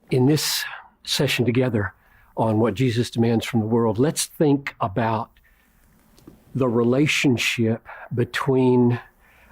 In this session together on what Jesus demands from the world, let's think about the relationship between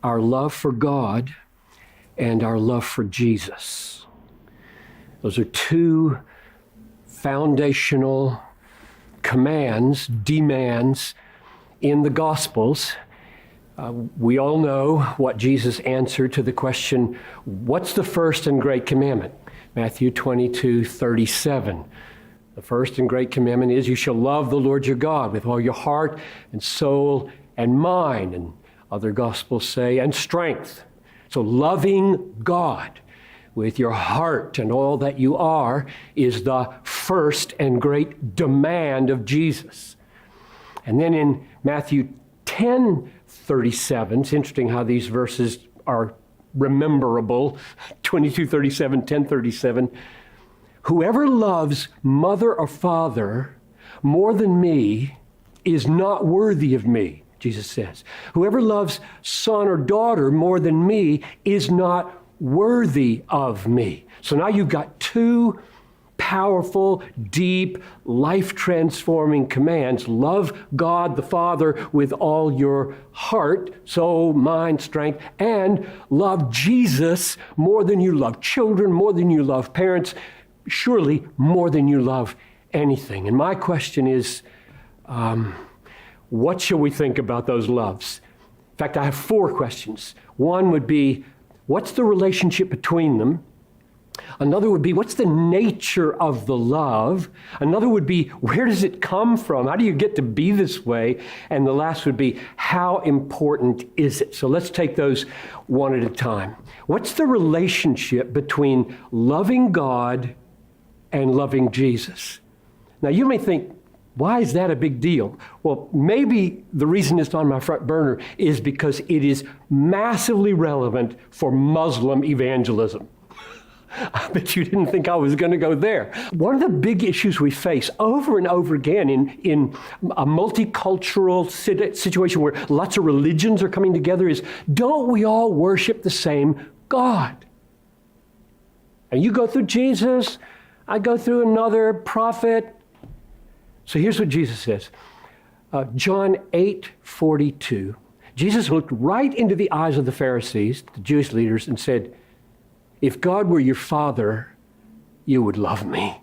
our love for God and our love for Jesus. Those are two foundational demands in the Gospels. We all know what Jesus answered to the question, what's the first and great commandment? Matthew 22:37. The first and great commandment is, you shall love the Lord your God with all your heart and soul and mind. And other Gospels say, and strength. So loving God with your heart and all that you are is the first and great demand of Jesus. And then in Matthew 10:37, it's interesting how these verses are rememberable, 22:37, 10:37, whoever loves mother or father more than me is not worthy of me, Jesus says. Whoever loves son or daughter more than me is not worthy of me. So now you've got two powerful, deep, life-transforming commands. Love God the Father with all your heart, soul, mind, strength, and love Jesus more than you love children, more than you love parents, surely more than you love anything. And my question is, what shall we think about those loves? In fact, I have 4 questions. One would be, what's the relationship between them? Another would be, what's the nature of the love? Another would be, where does it come from? How do you get to be this way? And the last would be, how important is it? So let's take those one at a time. What's the relationship between loving God and loving Jesus? Now you may think, why is that a big deal? Well, maybe the reason it's on my front burner is because it is massively relevant for Muslim evangelism. I bet you didn't think I was going to go there. One of the big issues we face over and over again in a multicultural situation where lots of religions are coming together is, don't we all worship the same God? And you go through Jesus, I go through another prophet. So here's what Jesus says. John 8:42. Jesus looked right into the eyes of the Pharisees, the Jewish leaders, and said, if God were your father, you would love me.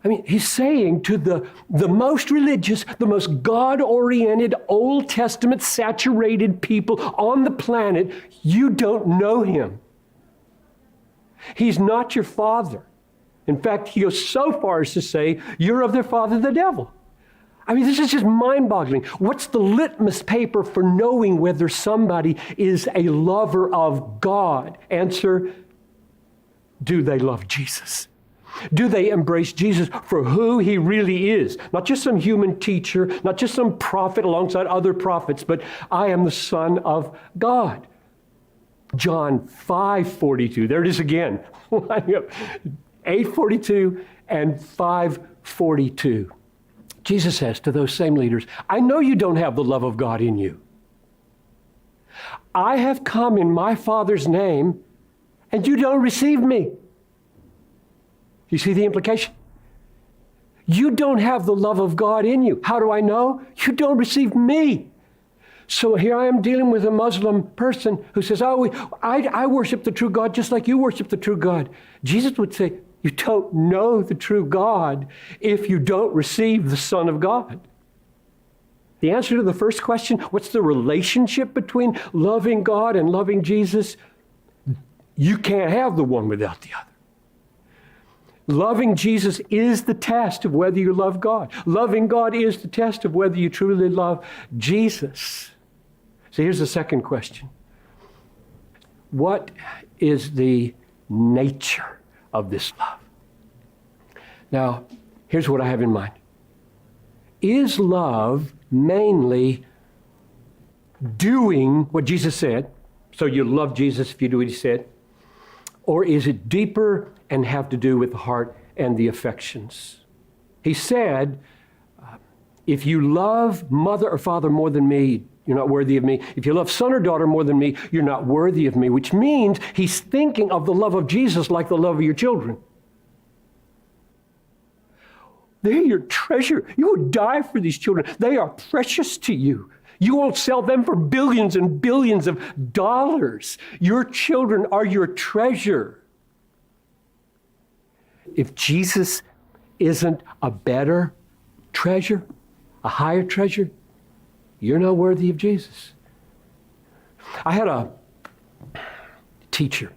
I mean, he's saying to the most religious, the most God-oriented, Old Testament saturated people on the planet, you don't know him. He's not your father. In fact, he goes so far as to say, you're of their father, the devil. I mean, this is just mind-boggling. What's the litmus paper for knowing whether somebody is a lover of God? Answer, do they love Jesus? Do they embrace Jesus for who he really is? Not just some human teacher, not just some prophet alongside other prophets, but I am the Son of God. John 5:42, there it is again. 8:42 and 5:42. Jesus says to those same leaders, I know you don't have the love of God in you. I have come in my Father's name, and you don't receive me. You see the implication? You don't have the love of God in you. How do I know? You don't receive me. So here I am dealing with a Muslim person who says, I worship the true God just like you worship the true God. Jesus would say, you don't know the true God if you don't receive the Son of God. The answer to the first question, what's the relationship between loving God and loving Jesus? You can't have the one without the other. Loving Jesus is the test of whether you love God. Loving God is the test of whether you truly love Jesus. So here's the second question. What is the nature of this love? Now, here's what I have in mind. Is love mainly doing what Jesus said? So you love Jesus if you do what he said? Or is it deeper and have to do with the heart and the affections? He said, if you love mother or father more than me, You're not worthy of me. If you love son or daughter more than me, you're not worthy of me, which means he's thinking of the love of Jesus like the love of your children. They're your treasure. You would die for these children. They are precious to you. You won't sell them for billions and billions of dollars. Your children are your treasure. If Jesus isn't a better treasure, a higher treasure, you're not worthy of Jesus. I had a teacher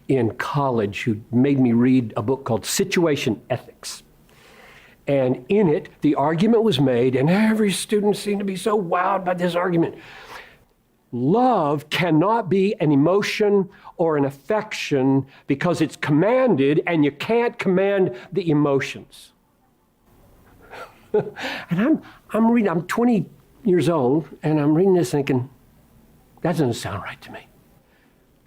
in college who made me read a book called Situation Ethics. And in it, the argument was made, and every student seemed to be so wowed by this argument. Love cannot be an emotion or an affection because it's commanded, and you can't command the emotions. And I'm 20 years old, and I'm reading this thinking, that doesn't sound right to me.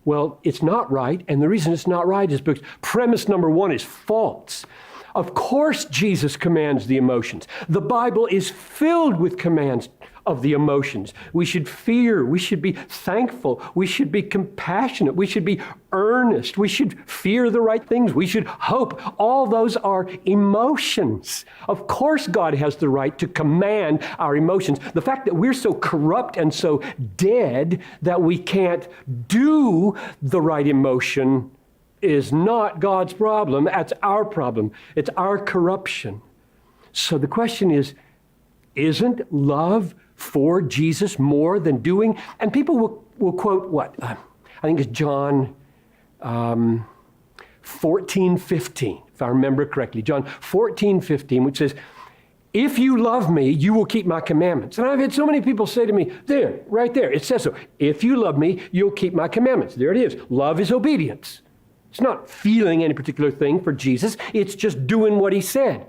Well, it's not right, and the reason it's not right is because premise number one is false. Of course, Jesus commands the emotions. The Bible is filled with commands of the emotions. We should fear. We should be thankful. We should be compassionate. We should be earnest. We should fear the right things. We should hope. All those are emotions. Of course, God has the right to command our emotions. The fact that we're so corrupt and so dead that we can't do the right emotion is not God's problem. That's our problem. It's our corruption. So the question is, isn't love for Jesus more than doing? And people will quote what? I think it's John 14:15, if I remember correctly. John 14:15, which says, if you love me, you will keep my commandments. And I've had so many people say to me, there, right there, it says so. If you love me, you'll keep my commandments. There it is. Love is obedience. It's not feeling any particular thing for Jesus. It's just doing what he said.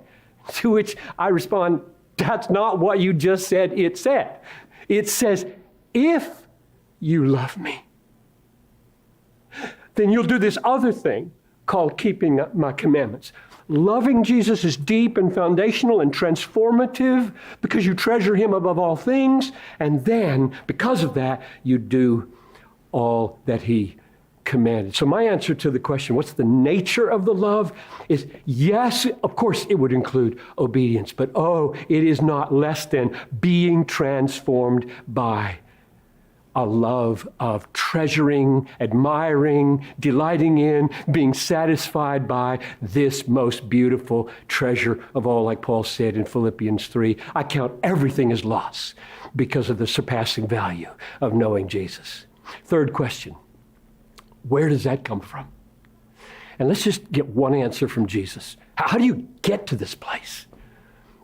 To which I respond, that's not what you just said it said. It says, if you love me, then you'll do this other thing called keeping my commandments. Loving Jesus is deep and foundational and transformative because you treasure him above all things. And then, because of that, you do all that he commanded. So my answer to the question, what's the nature of the love, is yes, of course it would include obedience, but it is not less than being transformed by a love of treasuring, admiring, delighting in, being satisfied by this most beautiful treasure of all, like Paul said in Philippians 3. I count everything as loss because of the surpassing value of knowing Jesus. Third question. Where does that come from? And let's just get one answer from Jesus. How do you get to this place?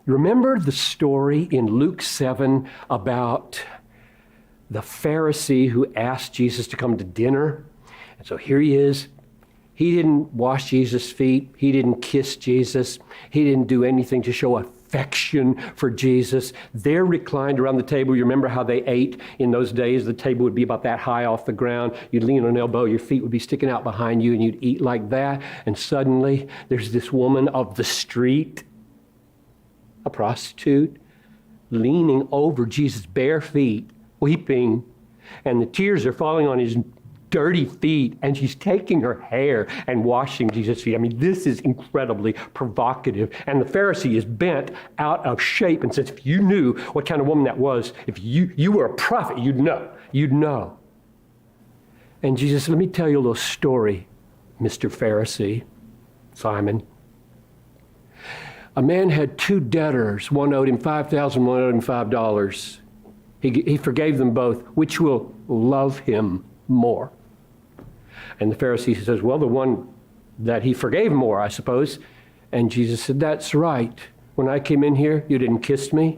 Remember the story in Luke 7 about the Pharisee who asked Jesus to come to dinner? And so here he is. He didn't wash Jesus' feet. He didn't kiss Jesus. He didn't do anything to show affection for Jesus. They're reclined around the table. You remember how they ate in those days? The table would be about that high off the ground. You'd lean on an elbow. Your feet would be sticking out behind you, and you'd eat like that. And suddenly, there's this woman of the street, a prostitute, leaning over Jesus' bare feet, weeping. And the tears are falling on his dirty feet, and she's taking her hair and washing Jesus' feet. I mean, this is incredibly provocative. And the Pharisee is bent out of shape and says, if you knew what kind of woman that was, if you were a prophet, you'd know. And Jesus said, let me tell you a little story, Mr. Pharisee, Simon. A man had two debtors. One owed him $5,000, one owed him $5. He forgave them both. Which will love him more? And the Pharisee says, well, the one that he forgave more, I suppose. And Jesus said, that's right. When I came in here, you didn't kiss me.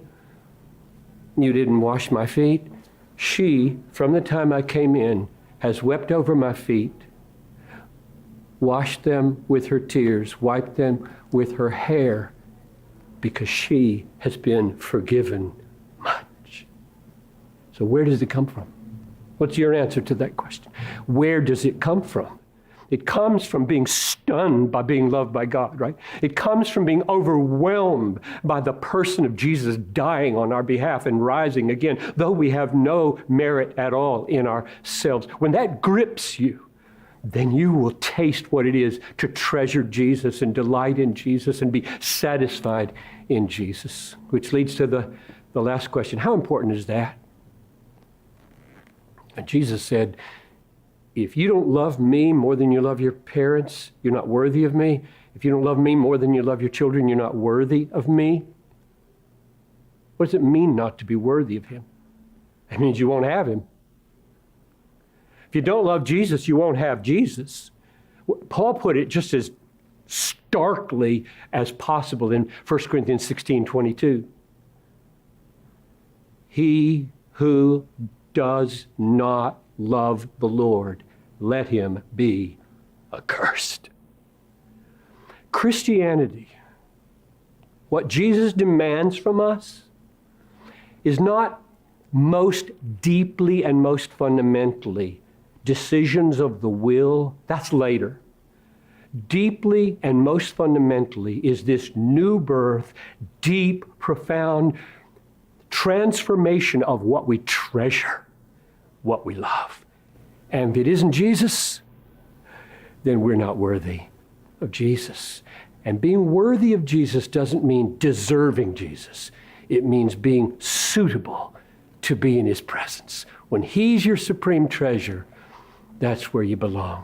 You didn't wash my feet. She, from the time I came in, has wept over my feet, washed them with her tears, wiped them with her hair, because she has been forgiven much. So where does it come from? What's your answer to that question? Where does it come from? It comes from being stunned by being loved by God, right? It comes from being overwhelmed by the person of Jesus dying on our behalf and rising again, though we have no merit at all in ourselves. When that grips you, then you will taste what it is to treasure Jesus and delight in Jesus and be satisfied in Jesus. Which leads to the last question. How important is that? And Jesus said, if you don't love me more than you love your parents, you're not worthy of me. If you don't love me more than you love your children, you're not worthy of me. What does it mean not to be worthy of him? It means you won't have him. If you don't love Jesus, you won't have Jesus. Paul put it just as starkly as possible in 1 Corinthians 16:22. He who does not love the Lord, let him be accursed. Christianity, what Jesus demands from us, is not most deeply and most fundamentally decisions of the will. That's later. Deeply and most fundamentally is this new birth, deep, profound transformation of what we treasure, what we love. And if it isn't Jesus, then we're not worthy of Jesus. And being worthy of Jesus doesn't mean deserving Jesus. It means being suitable to be in his presence. When he's your supreme treasure, that's where you belong.